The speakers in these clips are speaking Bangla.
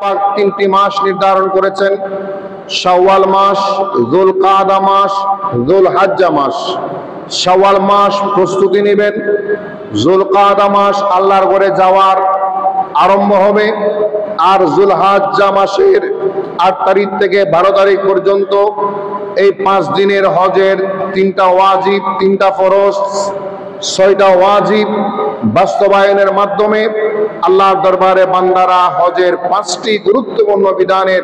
পাক তিনটি মাস নির্ধারণ করেছেন, শাওয়াল মাস, যুলকাদা মাস, যুলহজ্জা মাস। শাওয়াল মাস প্রস্তুতি নেবেন, যুলকাদা মাস আল্লাহর ঘরে যাওয়ার আরম্ভ হবে, আর যুলহজ্জা মাসের 8 তারিখ থেকে 12 তারিখ পর্যন্ত এই 5 দিনের হজের 3টা ওয়াজিব, 3টা ফরজ, 6টা ওয়াজিব বাস্তবায়নের মাধ্যমে আল্লাহর দরবারে বান্দারা হজের 5টি গুরুত্বপূর্ণ বিধানের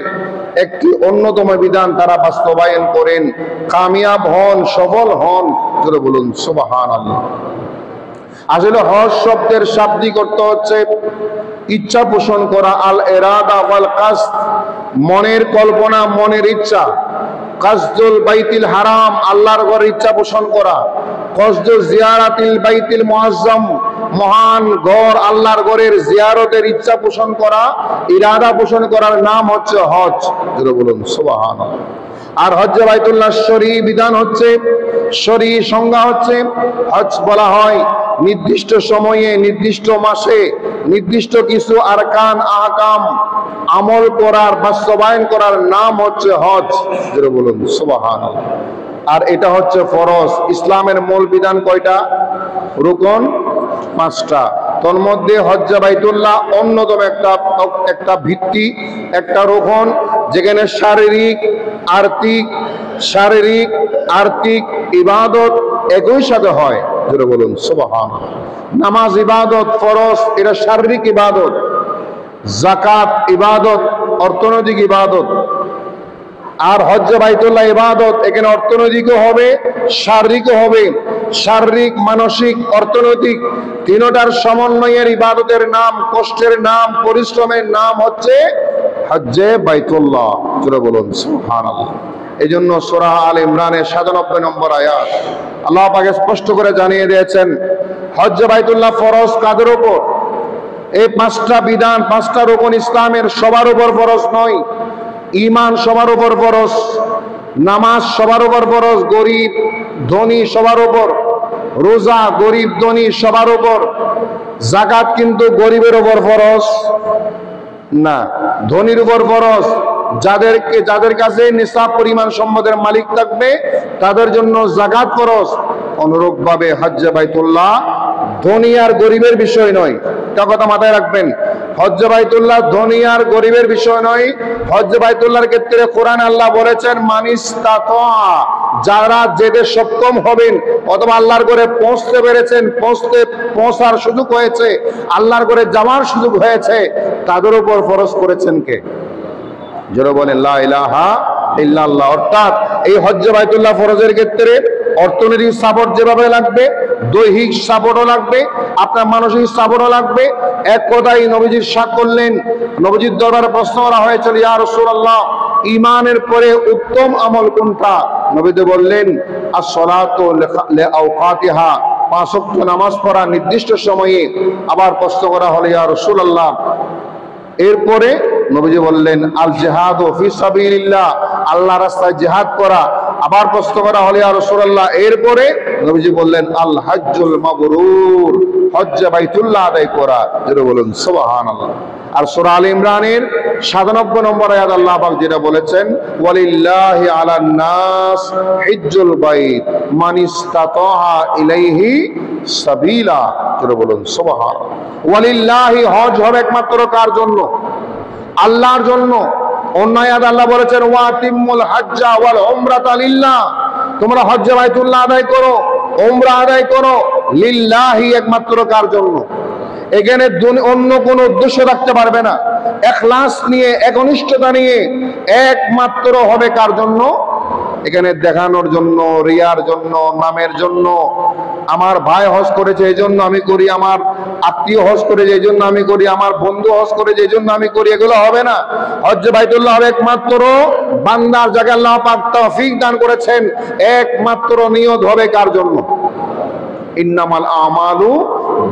একটি অন্যতম বিধান তারা বাস্তবায়ন করেন, কামিয়াব হন, সফল হন। জোরে বলুন সুবহানাল্লাহ। আসলে হজ শব্দের শাব্দিক অর্থ হচ্ছে ইচ্ছা পোষণ করা, আল ইরাদা ওয়াল কাসদ, মনের কল্পনা, মনের ইচ্ছা। কাসদুল বাইতুল হারাম, আল্লাহর ঘরে ইচ্ছা পোষণ করা। কসদু জিয়ারাতিল বাইতুল মুআজ্জাম, মহান ঘর আল্লাহর ঘরের জিয়ারতের ইচ্ছা পোষণ করা, ইরাদা পোষণ করার নাম হচ্ছে হজ। জোরে বলুন সুবহানাল্লাহ। আর হজ্জে বাইতুল্লাহ শরঈ বিধান হচ্ছে, শরঈ সংজ্ঞা হচ্ছে, হজ বলা হয় নির্দিষ্ট সময়ে, নির্দিষ্ট মাসে, নির্দিষ্ট কিছু আরকান, আহকাম আমল করার, বাস্তবায়ন করার নাম হচ্ছে হজ। যেটা বলুন সুবহানাল্লাহ। আর এটা হচ্ছে ফরজ। ইসলামের মূল বিধান কয়টা? রুকন 5টা। তোর মধ্যে হজ্জে বাইতুল্লাহ অন্যতম একটা ভিত্তি, একটা রুকন, যেখানে শারীরিক আর্থিক ইবাদত একই সাথে হয়। যেটা বলুন সুবহানাল্লাহ। নামাজ ইবাদত, ফরজ, এটা শারীরিক ইবাদত। যাকাত ইবাদত, অর্থনৈতিক ইবাদত। আর হজ্জে বাইতুল্লাহ ইবাদত, এখানে অর্থনৈতিকও হবে, শারীরিকও হবে। শারীরিক, মানসিক, অর্থনৈতিক তিনটার সমন্বয়ের ইবাদতের নাম, কষ্টের নাম, পরিশ্রমের নাম হচ্ছে হজ্জে বাইতুল্লাহ। জোরে বলুন সুবহানাল্লাহ। এই জন্য সূরা আল ইমরানের 97 নম্বর আয়াত আল্লাহ পাক স্পষ্ট করে জানিয়ে দিয়েছেন হজ্জে বাইতুল্লাহ ফরজ কাদের উপর? এই 5টা বিধান, 5টা রুকন ইসলামের সবার উপর ফরজ নয়। ঈমান সবার উপর ফরজ, নামাজ সবার উপর ফরজ, গরিব ধনী সবার উপর, রোজা গরিব ধনী সবার উপর, যাকাত কিন্তু গরিবের উপর ফরজ না, ধনীর উপর ফরজ। যাদের কাছে নিসাব পরিমাণ সম্পদের মালিক থাকবে তাদের জন্য যাকাত ফরজ। অনুরূপভাবে হজ্জে বাইতুল্লাহ ধনী আর গরিবের বিষয় নয়। একটা কথা মাথায় রাখবেন, হজ্জে বাইতুল্লাহ ধনী আর গরিবের বিষয় নয়। হজ্জে বাইতুল্লাহর ক্ষেত্রে কোরআন আল্লাহ বলেছেন মানিস্তাতা, যারা যেতে সক্ষম হবেন অথবা আল্লাহর ঘরে পৌঁছতে পেরেছেন, পৌঁছার সুযোগ হয়েছে, আল্লাহর ঘরে যাওয়ার সুযোগ হয়েছে, তাদের উপর ফরজ করেছেন কে? যারা বলেন লা ইলাহা ইল্লাল্লাহ। অর্থাৎ এই হজ্জে বাইতুল্লাহ ফরজের ক্ষেত্রে অর্থনৈতিক সাপোর্ট যেভাবে লাগবে, দৈহিক সাপোর্টও লাগবে, আপনার মানসিক সাপোর্টও লাগবে। এক কথাই নবীজির সাথ করলেন, নবীজির দরবারে প্রশ্ন করা হয়েছিল, ইয়া রাসূলুল্লাহ ঈমানের পরে উত্তম আমল কোনটা? নবীজি বললেন আস-সালাতু লিআওকাতিহা, 5 ওয়াক্ত নামাজ পড়া নির্দিষ্ট সময়ে। আবার প্রশ্ন করা হলো ইয়া রাসূলুল্লাহ এরপরে? নবীজি বললেন আল জিহাদু ফি সাবিলিল্লাহ, আল্লাহর রাস্তায় জিহাদ করা। আবার প্রশ্ন করা হলো ইয়া রাসূলুল্লাহ এরপরে? নবীজি বললেন আল হজ্জুল মাবরুর, হজ্জে বাইতুল্লাহ আদায় করা। যেটা বলুন সুবহানাল্লাহ। আর সূরা আল ইমরানের 97 নম্বর আয়াত আল্লাহ পাক যেটা বলেছেন ওয়ালিল্লাহি আলান নাস হিজ্জুল বাইত মান ইসতাতা ইলাইহি সাবিলা। যেটা বলুন সুবহানাল্লাহ। ওয়ালিল্লাহি, হজ হবে একমাত্র কার জন্য? আল্লাহর জন্য। অন্য আয়াত আল্লাহ বলেছেন ওয়াতিমুল হজ্জা ওয়াল উমরাতা লিল্লাহ, তোমরা হজ্জে বাইতুল্লাহ আদায় করো, উমরা আদায় করো লিল্লাহি, একমাত্র কার জন্য? এখানে অন্য কোনো উদ্দেশ্য রাখতে পারবে না। ইখলাস নিয়ে, একনিষ্ঠতা নিয়ে একমাত্র হবে কার জন্য? এখানে দেখানোর জন্য, রিয়ার জন্য, নামের জন্য। আমার ভাই হজ করেছে এই জন্য আমি করি, আমার আত্মীয় হজ করেছে এই জন্য আমি করি, আমার বন্ধু হজ করেছে এই জন্য আমি করি, এগুলো হবে না। হজ্জে বাইতুল্লাহ হবে একমাত্র বান্দার, যাকে আল্লাহ পাক তৌফিক দান করেছেন, একমাত্র নিয়ত হবে কার জন্য? ইন্নামাল আমালু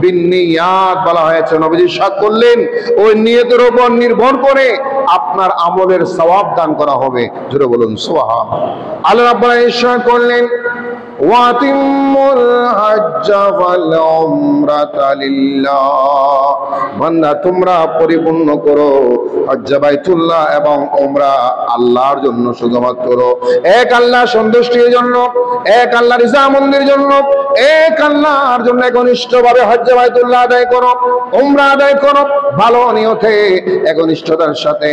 বিন্নিয়াত বলা হয়েছে। নবীজি সাদ করলেন ওই নিয়তের উপর নির্ভর করে আপনার আমলের সওয়াব দান করা হবে। জোরে বলুন সুবহানাল্লাহ। আল্লাহ রাব্বুল আলামিন ইরশাদ করলেন ওয়াতিমুল হজ্জ ওয়াল উমরাতা লিল্লাহ, বান্দা তোমরা পরিপূর্ণ করো হজ্জ বাইতুল্লাহ এবং উমরা আল্লাহর জন্য, শুধুমাত্র এক আল্লাহ সন্তুষ্টির জন্য, এক আল্লাহ রিজামন্দির জন্য, এক আল্লাহর জন্য একনিষ্ঠভাবে হজ্জ বাইতুল্লাহ আদায় করো, উমরা আদায় করো ভালো নিয়তে একনিষ্ঠতার সাথে,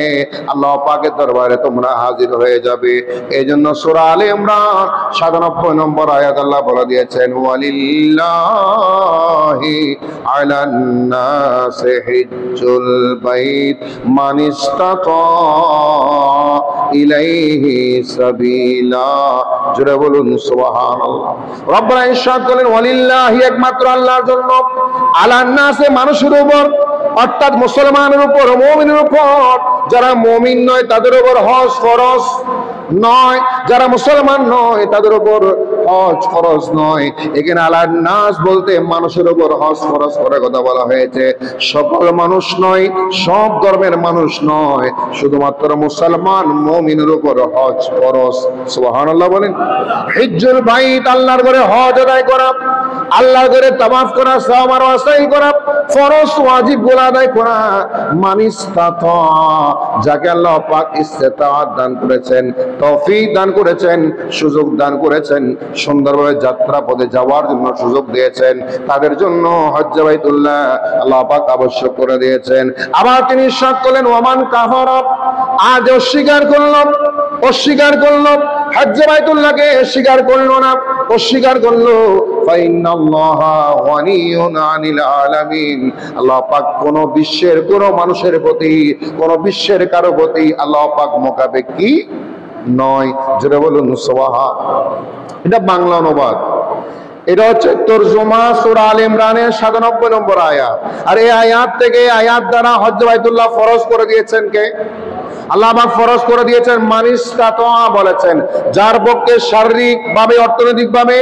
আল্লাহ পাকের দরবারে তোমরা হাজির হয়ে যাবে। এই জন্য সূরা আলে ইমরান 97 নম্বর আয়াত আল্লাহ বলে দিয়েছেন, ওয়ালিল্লাহি আলান নাসি হিজ্জুল বাইত মান ইসতাতা ইলাইহি সাবিলা। জোরে বলুন সুবহানাল্লাহ। রব্বুনা ইরশাদ করেন, ওয়ালিল্লাহি, একমাত্র আল্লাহর জন্য, আলান নাসে, মানুষের উপর, অর্থাৎ মুসলমানের উপর, মুমিনের উপর, যারা মুমিন নয় তাদের উপর হজ ফরজ নয়, যারা মুসলমান নয় তাদের উপর হজ ফরজ নয়। এখানে আলান নাস বলতে মানুষের উপর হজ ফরজ করার কথা বলা হয়েছে। সকল মানুষ নয়, সব ধর্মের মানুষ নয়, শুধুমাত্র মুসলমান মুমিনের উপর হজ ফরজ। সুবহানাল্লাহ বলেন। হিজ্জুল বাইত, আল্লাহর ঘরে হজ আদায় করা, আল্লাহর ঘরে তাওয়াফ করা, সাওম আর ওয়াসাই করা, ফরজ ওয়াজিব গুলো আদায় করা, মানিস্তাতা, যাকে আল্লাহ পাক ইস্তেতাআত দান করেছেন, তৌফিক দান করেছেন, সুযোগ দান করেছেন, সুন্দরভাবে যাত্রা পথে যাওয়ার জন্য সুযোগ দিয়েছেন, তাদের জন্য হজ্জ বাইতুল্লাহ আল্লাহ পাক আবশ্যক করে দিয়েছেন। আবার তিনি ইরশাদ করলেন, ওয়ামান কাফারা, আজ অস্বীকার করলো হজ্জ বাইতুল্লাহকে, স্বীকার করলো না, অস্বীকার করলো, ফাইন্নাল্লাহা গানিয়ুন আনিল আলামিন, আল্লাহ পাক কোন বিশ্বের কোন মানুষের প্রতি, কোন বিশ্বের কারো প্রতি আল্লাহ পাক মোকাবেক্ষী নয়। জোরে বলুন সুবহান। এটা বাংলা অনুবাদ, এটা হচ্ছে তরজমা সূরা আলে ইমরানের 97 নম্বর আয়াত। আর এই আয়াত থেকে, আয়াত দ্বারা হজ্জ বাইতুল্লাহ ফরজ করে দিয়েছেন কে? আল্লাহ পাক ফরজ করে দিয়েছেন মানিস্তাতা, বলেছেন যার পক্ষে শারীরিক ভাবে, অর্থনৈতিক ভাবে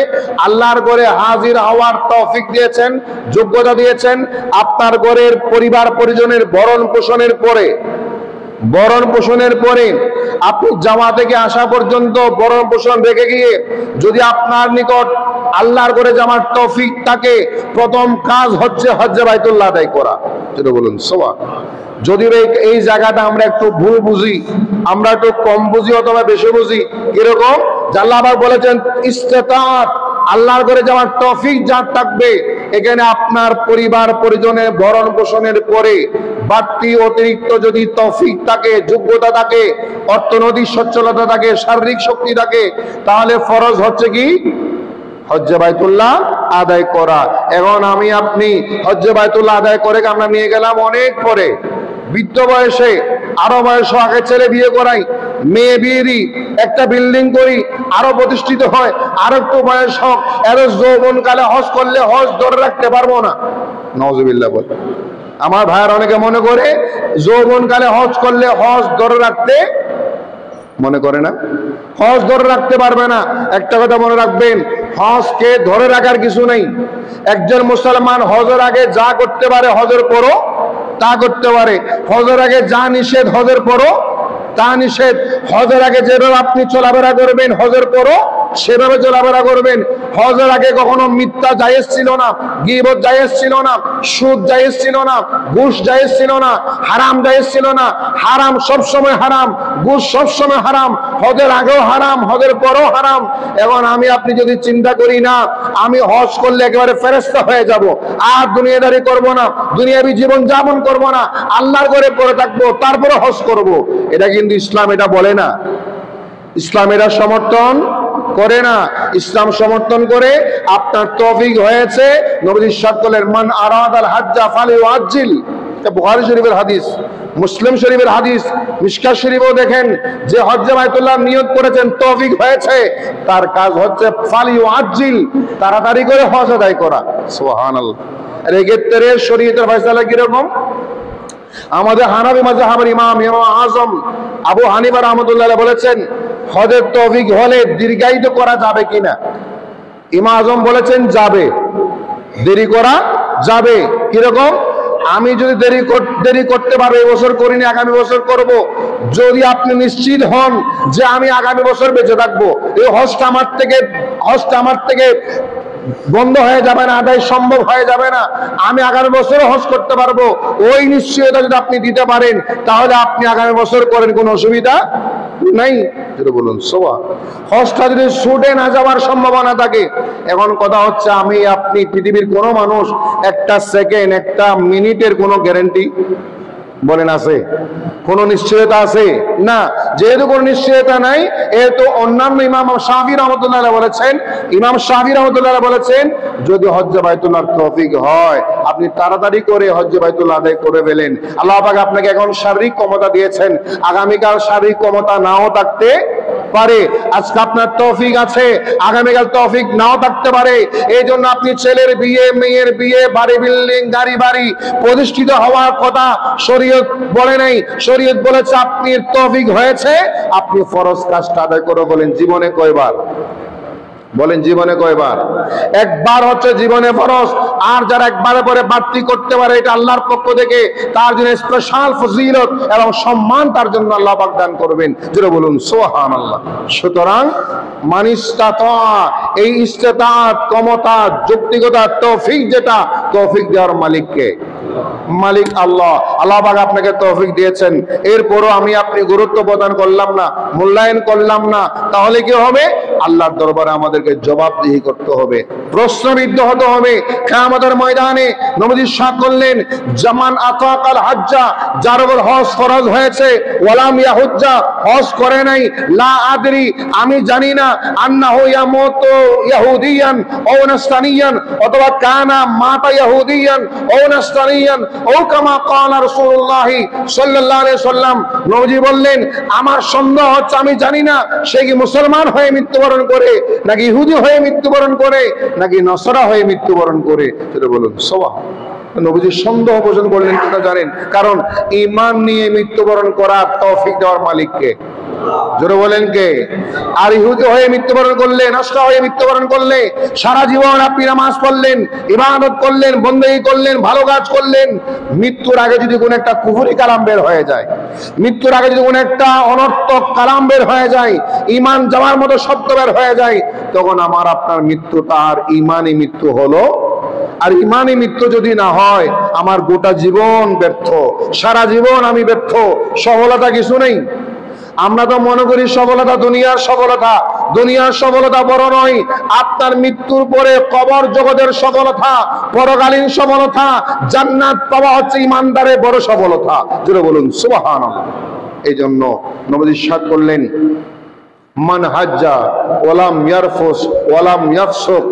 আল্লাহর ঘরে হাজির হওয়ার তৌফিক দিয়েছেন, যোগ্যতা দিয়েছেন। আপনার ঘরের পরিবার পরিজনের ভরণ পোষণের পরে আপনি জামা থেকে আসা পর্যন্ত ভরণ পোষণ রেখে গিয়ে যদি আপনার নিকট আল্লাহর ঘরে যাওয়ার তৌফিক থাকে, প্রথম কাজ হচ্ছে হজ্জ বাইতুল্লাহ আদায় করা। যেটা বলুন সুবহানাল্লাহ। যদিও এই জায়গাটা আমরা একটু ভুল বুঝি, আমরা একটু কম বুঝি অথবা বেশি বুঝি। কিরকম? আল্লাহ পাক বলেছেন ইস্তেতাআত, আল্লাহর ঘরে যাওয়ার তৌফিক যার থাকবে, এখানে আপনার পরিবার পরিজনের ভরণ পোষণের পরে বাড়তি অতিরিক্ত যদি তৌফিক থাকে, যোগ্যতা থাকে, অর্থনৈতিক সচ্ছলতা থাকে, শারীরিক শক্তি থাকে, তাহলে ফরজ হচ্ছে কি? হজ্জ বাইতুল্লাহ আদায় করা। এখন আমি আপনি হজ্জ বাইতুল্লাহ আদায় করে আমরা নিয়ে গেলাম অনেক পরে, বৃদ্ধ বয়সে, আরো বয়স, আগে ছেলে বিয়ে করাই, মেয়ে বিয়ে দিই, একটা বিল্ডিং করি, আরো প্রতিষ্ঠিত হয়, আরো একটু বয়স হোক, এর যৌবন কালে হজ করলে হজ ধরে রাখতে পারবো না। নাউজুবিল্লাহ বল। আমার ভাইয়ের অনেকে মনে করে যৌবন কালে হজ করলে হজ ধরে রাখতে, মনে করে না, হজ ধরে রাখতে পারবে না। একটা কথা মনে রাখবেন, হজকে ধরে রাখার কিছু নেই। একজন মুসলমান হজের আগে যা করতে পারে হজের পরও তা করতে পারে, হজের আগে যা নিষেধ হজের পরও তা নিষেধ। হজের আগে যেভাবে আপনি চলাফেরা করবেন হজের পরও সেভাবে চলাফেরা করবেন। হজের আগে কখনো মিথ্যা জায়েজ ছিল না, গীবত জায়েজ ছিল না, সুদ জায়েজ ছিল না, ঘুষ জায়েজ ছিল না, হারাম জায়েজ ছিল না। হারাম সবসময় হারাম, ঘুষ সবসময় হারাম, হজের আগেও হারাম, হজের পরও হারাম। এখন আমি আপনি যদি চিন্তা করি না আমি হজ করলে একেবারে ফেরেশতা হয়ে যাব, আর দুনিয়াদারি করব না, দুনিয়াবি জীবন যাপন করব না, আল্লাহর ঘরে পড়ে থাকবো, তারপরে হজ করব, এটা কিন্তু ইসলাম এটা বলে না। ইসলাম এটা সমর্থন করে না। ইসলাম সমর্থন করে আপনার তৌফিক হয়েছে, নবী ইরশাদ করলেন মান আরাদাল হাজ্জা ফালিউআজ্জিল। এটা বুখারী শরীফের হাদিস, মুসলিম শরীফের হাদিস, মিশকাত শরীফেও দেখেন যে হজ্জে বাইতুল্লাহ নিয়ত করেছেন, তৌফিক হয়েছে, তার কাজ হচ্ছে ফালিউআজ্জিল, তাড়াতাড়ি করে হজ আদায় করা। সুবহানাল্লাহ। আর এই ক্ষেত্রে শরীয়তের ফয়সালা কি রকম? আমাদের হানাফি মাযহাবের ইমাম আযম আবু হানিফা রাহমাতুল্লাহ বলেছেন হজের তৌফিক হলে দীর্ঘায়িত করা যাবে কিনা। ইমাম আযম বলেছেন যাবে, দেরি করা যাবে। কিরকম? আমি যদি দেরি করতে পারবো, এবছর করিনি আগামী বছর করব, যদি আপনি নিশ্চিত হন যে আমি আগামী বছর বেঁচে থাকবো, এই হজটা আমার থেকে হজটা আমার থেকে বন্ধ হয়ে যাবে না, আদায় সম্ভব হয়ে যাবে না, আমি আগামী বছরও হজ করতে পারবো, ওই নিশ্চয়তা যদি আপনি দিতে পারেন তাহলে আপনি আগামী বছর করেন, কোনো অসুবিধা নাই। যেটা বলুন সোয়া, হজটা যদি ছুটে না যাওয়ার সম্ভাবনা থাকে, এখন কথা হচ্ছে আমি আপনি পৃথিবীর কোনো মানুষ একটা সেকেন্ড একটা মিনিটের কোনো গ্যারান্টি বলেন আছে? কোন নিশ্চয়তা আছে? না। যেহেতু কোন নিশ্চয়তা নাই, এতো অন্যান্য ইমাম শাফি রহমতুল্লাহ বলেছেন, ইমাম শাফি রহমতুল্লাহ বলেছেন যদি হজ্জে বাইতুল্লাহর তৌফিক হয় আপনি তাড়াতাড়ি করে হজ্জে বাইতুল্লাহ আদায় করে ফেলেন। আল্লাহ পাক আপনাকে এখন শারীরিক ক্ষমতা দিয়েছেন, আগামীকাল শারীরিক ক্ষমতা নাও থাকতে পারে। আজকে আপনার তৌফিক আছে, আগামীকাল তৌফিক নাও থাকতে পারে। এই জন্য আপনি ছেলের বিয়ে, মেয়ের বিয়ে, বাড়ি বিল্ডিং, গাড়ি বাড়ি প্রতিষ্ঠিত হওয়ার কথা শরীয়ত বলে নাই। শরীয়ত বলেছে আপনি তৌফিক হয়েছে, আপনি ফরজ কাজটা আদায় করে বলেন। জীবনে কয়বার বলেন? জীবনে কয়বার? একবার হচ্ছে জীবনে ফরজ। আর যারা একবারে পরে বাড়তি করতে পারে, এটা আল্লাহর পক্ষ থেকে তার জন্য স্পেশাল ফজিলত এবং সম্মান তার জন্য আল্লাহ পাক দান করবেন। যেটা বলুন সুবহানাল্লাহ। সুতরাং মানিস্তাতা, এই ইস্তেতাত, ক্ষমতা, যৌক্তিকতা, তৌফিক, যেটা তৌফিক দেওয়ার মালিককে, মালিক আল্লাহ। আল্লাহ পাক আপনাকে তৌফিক দিয়েছেন, এরপরও আমি আপনি গুরুত্ব প্রদান করলাম না, মূল্যায়ন করলাম না, তাহলে কি হবে? আল্লাহর দরবারে আমাদেরকে জবাবদিহি করতে হবে, প্রশ্নবিদ্ধ হতে হবে। কিয়ামতের ময়দানে নবীজি সাক্ষ্য করলেন, জামান আতাকাল হজ্জা, যার উপর হজ ফরজ হয়েছে, ওয়ালাম ইয়াহুজ্জা, হজ করে নাই, লা আদরি, আমি জানি না, আন্নাহু ইয়ামুতু ইহুদিয়ান আও নাসরানিয়ান, অথবা কানা মাতা ইহুদিয়ান আও নাসরানিয়ান ও কামা ক্বালা রাসূলুল্লাহ সাল্লাল্লাহু আলাইহি সাল্লাম। নবীজি বললেন, আমার সন্দেহ হচ্ছে, আমি জানি না সে কি মুসলমান হয়ে মৃত্যুবরণ করে, নাকি ইহুদি হয়ে মৃত্যুবরণ করে, নাকি নসরা হয়ে মৃত্যুবরণ করে। সেটা বলুন সুবহানাল্লাহ। নবীজি সন্দেহ পোষণ করলেন, সেটা জানেন, কারণ ঈমান নিয়ে মৃত্যুবরণ করার তৌফিক দেওয়ার মালিককে, জোরে বলেন কে? আর ইহুদি হয়ে মৃত্যুবরণ করলে, নসরা হয়ে মৃত্যুবরণ করলে, সারা জীবন আপনি নামাজ পড়লেন, ইবাদত করলেন, বন্দেগী করলেন, ভালো কাজ করলেন, মৃত্যুর আগে যদি কোন একটা কুফরি কালাম বের হয়ে যায়, মৃত্যুর আগে যদি কোন একটা অনর্থক কালাম বের হয়ে যায়, ঈমান যাওয়ার মতো শব্দ বের হয়ে যায়, তখন আমার আপনার মৃত্যুটা আর ঈমানি মৃত্যু হলো। আর ঈমানি মৃত্যু যদি না হয়, আমার গোটা জীবন ব্যর্থ, সারা জীবন আমি ব্যর্থ, সফলতা কিছু নেই। আমরা তো মনে করি সফলতা দুনিয়ার সফলতা, দুনিয়ার সফলতা বড় নয়। আপনার মৃত্যুর পরে কবর জগতের সফলতা, পরকালীন সফলতা, জান্নাত পাওয়া হচ্ছে ইমানদারের বড় সফলতা। যেটা বলুন সুবহানাল্লাহ। এই জন্য নবী ইরশাদ করলেন, মান হাজ্জা ওয়ালাম ইয়ারফুস ওয়ালাম ইয়াফসুক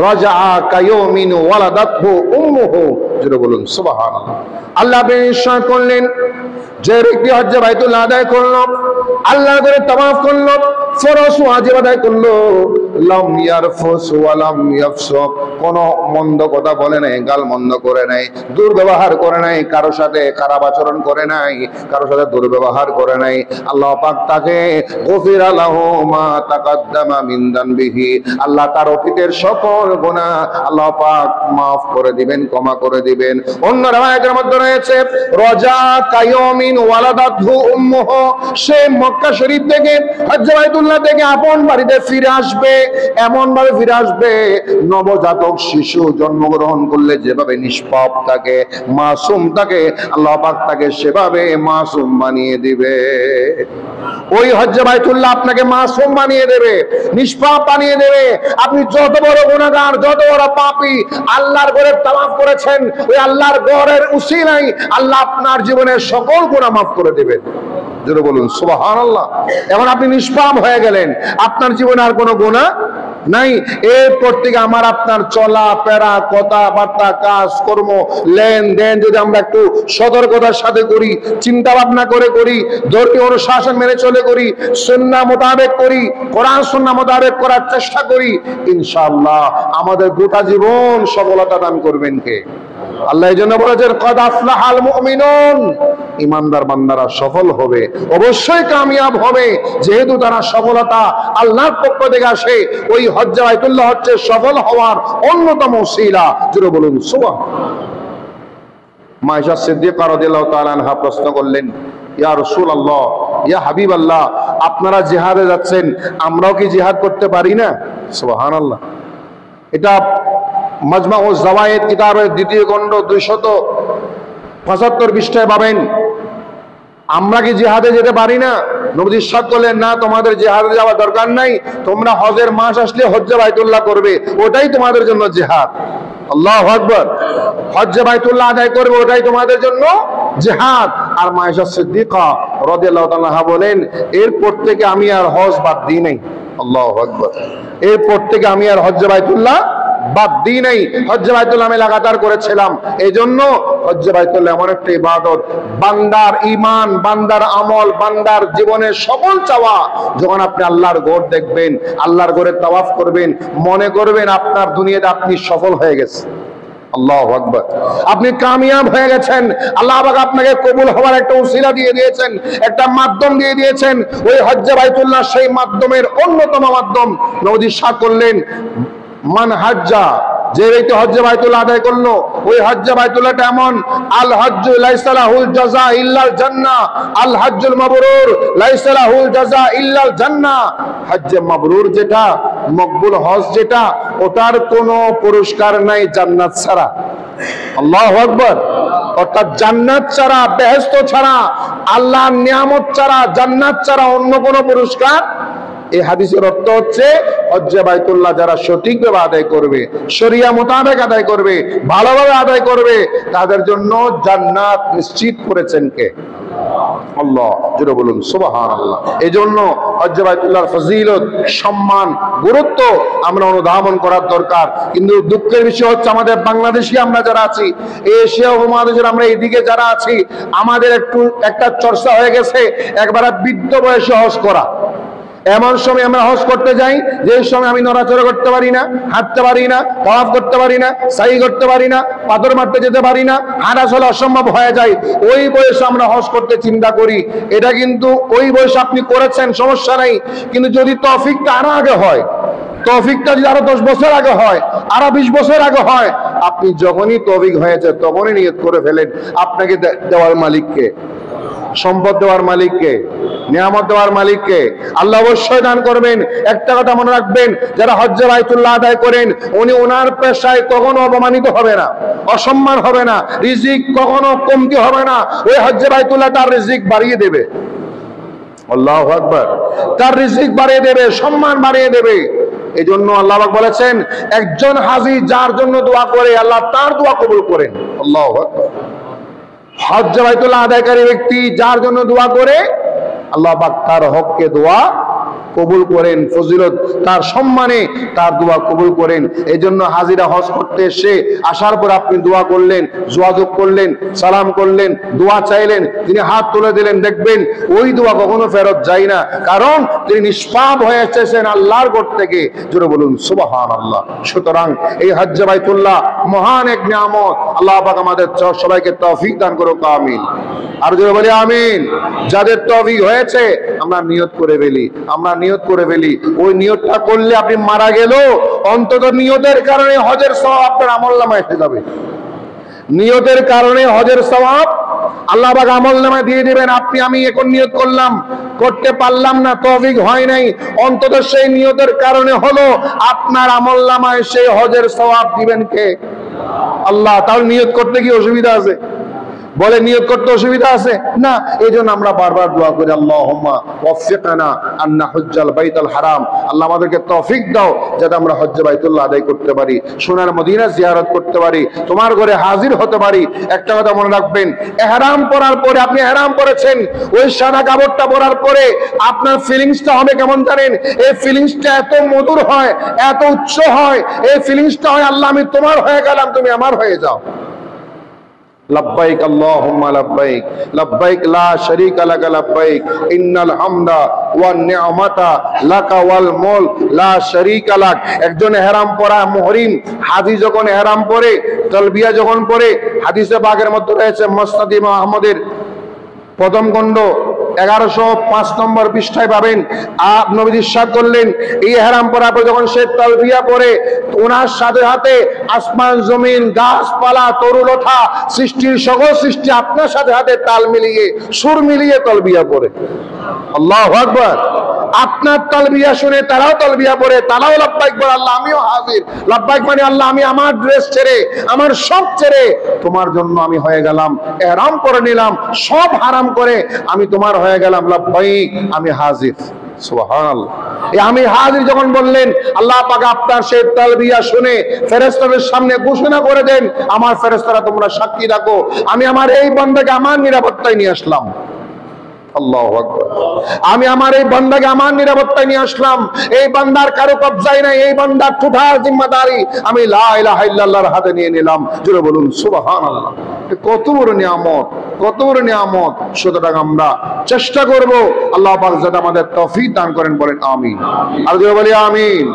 রাজাআ কায়াউমিন ওয়ালাদাতহু উম্মুহু। যেটা বলুন সুবহানাল্লাহ। আল্লাহ ইরশাদ করলেন, যে ব্যক্তি হজ্জে বাইতুল্লাহ আদায় করলো, আল্লাহর ঘরে তাওয়াফ করলো, ফরজ ওয়াজিব আদায় করলো, লাম ইয়ারফুস ওয়া লাম ইয়াফসুক, কোন মন্দ কথা বলে নাই, গাল মন্দ করে নাই, দুর্ব্যবহার করে নাই, কারোর সাথে খারাপ আচরণ করে নাই, কারোর সাথে দুর্ব্যবহার করে নাই, আল্লাহ পাক তাকে গফিরা লাহু মা তাকাদ্দামা মিন যানবিহি, আল্লাহ তার অতীতের সকল গুনাহ আল্লাহ পাক maaf করে দিবেন, ক্ষমা করে দিবেন। অন্য riwayat-এর মধ্যে রয়েছে, রাজা কায়াউমিন ওয়ালাদাতহু উম্মুহু, সে মক্কা শরীফ থেকে, হজ্জে বাইতুল্লাহ থেকে আপন বাড়িতে ফিরে আসবে, এমন ভাবে ফিরে আসবে, নবজাতক শিশু জন্মগ্রহণ করলে যেভাবে নিষ্পাপ থাকে, মাসুম থাকে, আল্লাহ পাক তাকে সেভাবে মাসুম বানিয়ে দিবে। ওই হজ্জে বাইতুল্লাহ আপনাকে মাসুম বানিয়ে দেবে, নিষ্পাপ বানিয়ে দেবে। আপনি যত বড় গুনাহগার, যত বড় পাপী, আল্লাহর ঘরে তাওয়াফ করেছেন, ওই আল্লাহর ঘরের উসিলায় আল্লাহ আপনার জীবনের সকল গুনাহ মাফ করে দেবেন। জোরে বলুন সুবহানাল্লাহ। এখন আপনি নিষ্পাপ হয়ে গেলেন, আপনার জীবনে আর কোনো গুনাহ নাই। এরপর থেকে আমার আপনার চলা ফেরা, কথাবার্তা, কাজ কর্ম, লেনদেন যদি আমরা একটু সতর্কতার সাথে করি, চিন্তা ভাবনা করে করি, ধর্মীয় অনুশাসন মেনে চলে করি, সুন্নাহ মোতাবেক করি, কোরআন সুন্নাহ মোতাবেক করার চেষ্টা করি, ইনশাআল্লাহ আমাদের গোটা জীবন সফলতা দান করবেন কে? আল্লাহ। এই জন্য বলেছেন, কদ আফলাহাল মুমিনুন, ইমানদার বান্দারা সফল হবে, অবশ্যই কামিয়াব হবে, যেহেতু তারা সফলতা আল্লাহর পক্ষ থেকে আসে। ওই হজ্জে বাইতুল্লাহ হচ্ছে সফল হওয়ার অন্যতম ওসিলা। জোরে বলুন সুবহানাল্লাহ। মা আয়েশা সিদ্দিকা রাদিয়াল্লাহু তাআলা আনহা প্রশ্ন করলেন, ইয়া রাসূলুল্লাহ, ইয়া হাবিবাল্লাহ, আপনারা জিহাদে যাচ্ছেন, আমরাও কি জিহাদ করতে পারি না? সুবহানাল্লাহ। এটা মাজমাউজ জাওয়ায়েদ কিতাবের দ্বিতীয় খণ্ড 275 পৃষ্ঠায় পাবেন। আমরা কি জিহাদে যেতে পারি না? নবী ইরশাদ করলেন, না, তোমাদের জিহাদে যাওয়ার দরকার নাই, তোমরা হজের মাস আসলে হজ্জে বাইতুল্লাহ করবে, ওটাই তোমাদের জন্য জিহাদ। আল্লাহু আকবার। হজ্জে বাইতুল্লাহ আদায় করবে, ওটাই তোমাদের জন্য জিহাদ। আর মা আয়েশা সিদ্দিকা রাদিয়াল্লাহু তাআলা বলেন, এরপর থেকে আমি আর হজ বাদ দিই নাই। আল্লাহু আকবার। এরপর থেকে আমি আর হজ্জে বাইতুল্লাহ বাদ দিই নাই। হজ্জে বাইতুল্লাহ আমি লাগাতার করেছিলাম। এই জন্য হজ্জে বাইতুল্লাহ এমন একটা ইবাদত, বান্দার ঈমান, বান্দার আমল, বান্দার জীবনের সকল চাওয়া, যখন আপনি আল্লাহর ঘর দেখবেন, আল্লাহর ঘরে তাওয়াফ করবেন, মনে করবেন আপনার দুনিয়াতে আপনি সফল হয়ে গেছেন। আল্লাহু আকবার। আপনি কামিয়াব হয়ে গেছেন। আল্লাহ পাক আপনাকে কবুল হওয়ার একটা উসিলা দিয়ে দিয়েছেন, একটা মাধ্যম দিয়ে দিয়েছেন। ওই হজ্জে বাইতুল্লাহ সেই মাধ্যমের অন্যতম মাধ্যম। নবী ইরশাদ করলেন, মান হাজ্জা, যে ব্যক্তি হজ্জে বাইতুল্লাহ আদায় করলো, ওই হজ্জে বাইতুল্লাহটা এমন, আল হজ্জু লাইসা লাহুল জাযা ইল্লাল জান্নাহ, আল হজ্জুল মাবরুর লাইসা লাহুল জাযা ইল্লাল জান্নাহ। হজ্জে মাবরুর যেটা, মকবুল হজ যেটা, ওটার কোনো পুরস্কার নাই জান্নাত ছাড়া। আল্লাহু আকবার। অর্থাৎ জান্নাত ছাড়া, বেহেশত ছাড়া, আল্লাহর নিয়ামত ছাড়া, জান্নাত ছাড়া অন্য কোনো পুরস্কার। এই হাদিসের অর্থ হচ্ছে, হজ্জে বাইতুল্লাহ যারা সঠিকভাবে আদায় করবে, শরিয়া মোতাবেক আদায় করবে, ভালোভাবে আদায় করবে, তাদের জন্য জান্নাত নিশ্চিত করেছেন কে? আল্লাহ। জোরে বলুন সুবহানাল্লাহ। এই জন্য হজ্জে বাইতুল্লাহর ফজিলত, সম্মান, গুরুত্ব আমরা অনুধাবন করার দরকার। কিন্তু দুঃখের বিষয় হচ্ছে, আমাদের বাংলাদেশি আমরা যারা আছি, এশিয়া উপমহাদেশের আমরা এদিকে যারা আছি, আমাদের একটা চর্চা হয়ে গেছে একবার বৃদ্ধ বয়সে হজ করা। এমন সময় আমরা হজ করতে যাই, যে সময় আমি নড়াচড়া করতে পারি না, হাঁটতে পারি না, তাওয়াফ করতে পারি না, সাই করতে পারি না, পাথর মারতে যেতে পারি না, হাঁটা চলা অসম্ভব হয়ে যায়। ওই বয়সে আমরা হজ করতে চিন্তা করি। এটা কিন্তু ওই বয়সে আপনি করেছেন, সমস্যা নাই। কিন্তু যদি তৌফিকটা আরো আগে হয়, তৌফিকটা যদি আরো 10 বছর আগে হয়, আরো 20 বছর আগে হয়, আপনি যখনই তৌফিক হয়েছে তখনই নিয়ত করে ফেলেন, আপনাকে দেওয়ার মালিককে, সম্পদ দেওয়ার মালিককে, নিয়ামত দেওয়ার মালিককে। আল্লাহ অবশ্যই দান করবেন। একটা কথা মনে রাখবেন, যারা হজ্জে বাইতুল্লাহ আদায় করেন, উনি ওনার পেশায় কখনো অপমানিত হবে না, অসম্মান হবে না, রিজিক কখনো কমতি হবে না। ওই হজ্জে বাইতুল্লাহ তার রিজিক বাড়িয়ে দেবে। আল্লাহু আকবার। তার রিজিক বাড়িয়ে দেবে, সম্মান বাড়িয়ে দেবে। এই জন্য আল্লাহ পাক বলেছেন, একজন হাজী যার জন্য দোয়া করে, আল্লাহ তার দোয়া কবুল করেন। আল্লাহু আকবার। হজ্জে বাইতুল্লাহ আদায়কারী ব্যক্তি যার জন্য দোয়া করে, আল্লাহ পাক তার হককে দোয়া কবুল করেন, ফজিলত তার সম্মানে তার দোয়া কবুল করেন। এই জন্য হাজিরা হজ করতে এসে আসার পর আপনি দোয়া করলেন, যোগাযোগ করলেন, সালাম করলেন, দোয়া চাইলেন, তিনি হাত তুলে দিলেন, দেখবেন ওই দোয়া কখনো ফেরত যায় না, কারণ তিনি নিষ্পাপ হয়ে এসেছেন আল্লাহর ঘর থেকে। জোরে বলুন সুবহানাল্লাহ। সুতরাং এই হজ্জে বাইতুল্লাহ মহান এক নিয়ামত। আল্লাহ পাক আমাদের সবাইকে তৌফিক দান করুক, আমিন। আর জোরে বলি আমিন। যাদের তৌফিক হয়েছে, আমরা নিয়ত করে ফেলি, আমরা নিয়ত করে ফেলি। ওই নিয়তটা করলে আপনি মারা গেলেও অন্তত নিয়তের কারণে হজের সওয়াব আপনার আমলনামায় এসে যাবে। নিয়তের কারণে হজের সওয়াব আল্লাহ পাক আমলনামায় দিয়ে দিবেন। আমি এখন নিয়ত করলাম, করতে পারলাম না, তৌফিক হয় নাই, অন্তত সেই নিয়তের কারণে হলো আপনার আমলনামায় সেই হজের সওয়াব দিবেন কে? আল্লাহ। তাহলে নিয়ত করতে কি অসুবিধা আছে? বলে নিয়ত করতে অসুবিধা আছে না। এই জন্য আমরা বারবার দোয়া করি, আল্লাহুম্মা ওয়াফিকনা আন নাহুজ্জাল বাইতুল হারাম। আল্লাহ আমাদেরকে তৌফিক দাও যাতে আমরা হজ্জে বাইতুল্লাহ আদায় করতে পারি, সোনার মদিনা জিয়ারত করতে পারি, তোমার ঘরে হাজির হতে পারি। একটা কথা মনে রাখবেন, ইহরাম পরার পরে, আপনি ইহরাম পরেছেন, ওই সাদা কাপড়টা পরার পরে আপনার ফিলিংসটা হবে কেমন জানেন? এই ফিলিংসটা এত মধুর হয়, এত উচ্চ হয়, এই ফিলিংসটা হয়, আল্লাহ আমি তোমার হয়ে গেলাম, তুমি আমার হয়ে যাও। লব্বাইক আল্লাহুম্মা লব্বাইক, লব্বাইক লা শারীকা লাক লব্বাইক, ইন্নাল হামদা ওয়ান নি'মাতা লাকা ওয়াল মুলক লা শারীকা লাক। একজন ইহরাম পরা মুহরিম হাজী যখন ইহরাম পরে, তালবিয়া যখন পরে, হাদিসে পাকের মধ্যে রয়েছে, মুসনাদ ইমাম আহমদের প্রথম খণ্ড 1105 নম্বর পৃষ্ঠায় পাবেন। নবী ইরশাদ করলেন, এই ইহরাম পরার পর যখন সে তালবিয়া পড়ে, ওনার সাথে সাথে আসমান জমিন গাছপালা তরুলতা সৃষ্টির সকল সৃষ্টি আপনার সাথে সাথে তাল মিলিয়ে সুর মিলিয়ে তালবিয়া পড়ে। আল্লাহু আকবার। আপনার তালবিয়া শুনে তারাও তালবিয়া পড়ে, তারাও লাব্বাইক বলে, আল্লাহ আমিও হাজির। লাব্বাইক মানে আল্লাহ আমি আমার ড্রেস ছেড়ে, আমার সব ছেড়ে তোমার জন্য আমি হয়ে গেলাম, ইহরাম করে নিলাম, সব হারাম করে আমি তোমার হয়ে গেলাম, লাব্বাইক আমি হাজির। সুবহানাল্লাহ। এই আমি হাজির যখন বললেন, আল্লাহ পাক আপনার সেই তালবিয়া শুনে ফেরেশতাদের সামনে ঘোষণা করে দেন, আমার ফেরেশতারা তোমরা সাক্ষী রাখো, আমি আমার এই বান্দাকে আমার নিরাপত্তায় নিয়ে আসলাম। আল্লাহু আকবার। আমি আমার এই বান্দাকে আমার নিরাপত্তায় নিয়ে আসলাম, এই বান্দার কারো কবজায় নাই, এই বান্দার টোটাল জিম্মাদারি আমি লা ইলাহা ইল্লাল্লাহর হাতে নিয়ে নিলাম। জোরে বলুন সুবহানাল্লাহ। কত বড় নিয়ামত, কত বড় নিয়ামত। সুতরাং আমরা চেষ্টা করব আল্লাহ পাক যাতে আমাদের তৌফিক দান করেন, বলেন আমিন। আর জোরে বলি আমিন।